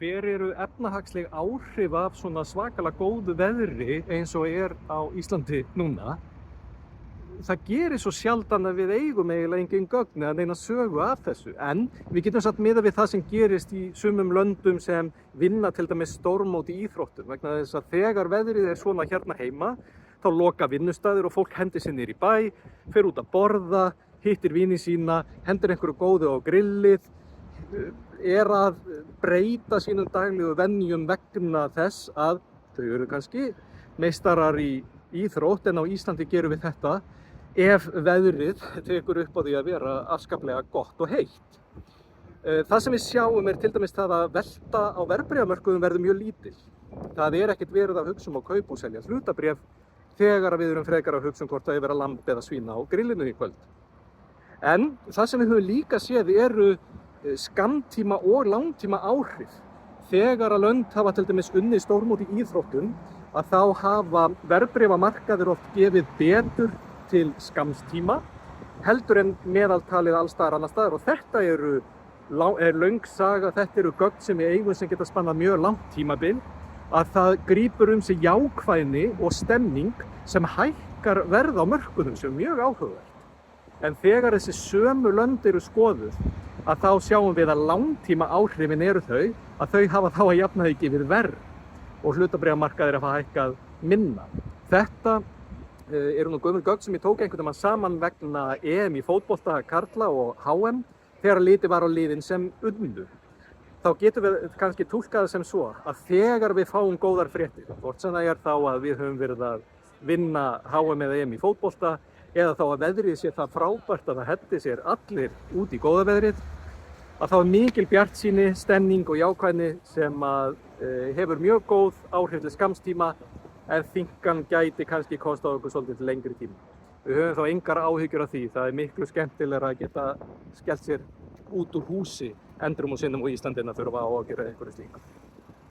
Hver eru efnahagsleg áhrif af svona svakalega góðu veðri eins og á Íslandi núna? Það gerir svo sjaldan að við eigum eiginlega engin gögn eða neina sögu af þessu. En við getum samt miðað við það sem gerist í sumum löndum sem vinna til dæmis stórmót í íþróttum. Vegna þess að þegar veðrið svona hérna heima, þá loka vinnustaðir og fólk hendir sér niður í bæ, fer út að borða, hittir vini sína, hendir einhverju góðu á grillið, að breyta sínum daglegu venjum vegna þess að þau eru kannski meistarar í íþrótt, en á Íslandi gerum við þetta ef veðrið tekur upp á því að vera afskaplega gott og heitt. Það sem við sjáum til dæmis það að velta á verðbréfamörkuðum verður mjög lítil. Það ekkert verið að hugsa að kaupa og selja hlutabréf þegar við erum frekar að hugsa hvort það vera lamb eða svína á grillinu í kvöld. En það sem við höfum líka séð eru skammtíma og langtíma áhrif. Þegar að lönd hafa til dæmis unnið stórmót í íþróttum, að þá hafa verðbréfamarkaðir oft gefið betur til skamstíma heldur en meðaltalið alls staðar annars staðar, og þetta er löng saga, þetta eru gögn sem við eigum sem geta spannað mjög langt tímabil, að það grípur sig jákvæðni og stemning sem hækkar verð á mörkuðum sem mjög áhugavert. En þegar þessi sömu lönd eru skoðuð, að þá sjáum við að langtíma áhrifin eru þau að þau hafa þá að jafna því gefið verð og hlutabréfamarkaðir hafa hækkað minna. Þetta eru nú gömul gögn sem ég tók einhvern veginn saman vegna EM í fótbolta karla og HM þegar litið var á liðin sem unnu. Þá getum við kannski túlkað sem svo að þegar við fáum góðar fréttir, hvort sem það þá að við höfum verið að vinna HM eða EM í fótbolta, eða þá að veðrið sé það frábært að það hendi sér allir út í góða veðrið, að þá mikil bjartsýni, stemning og jákvæðni sem hefur mjög góð áhrif til skamstíma, en þingan gæti kannski kostað okkur svolítið til lengri tíma. Við höfum þá engar áhyggjur af því. Það miklu skemmtilegra að geta skellt sér út úr húsi endrum og sinnum á Íslandi en að þurfa að ágjöra einhverju slíku.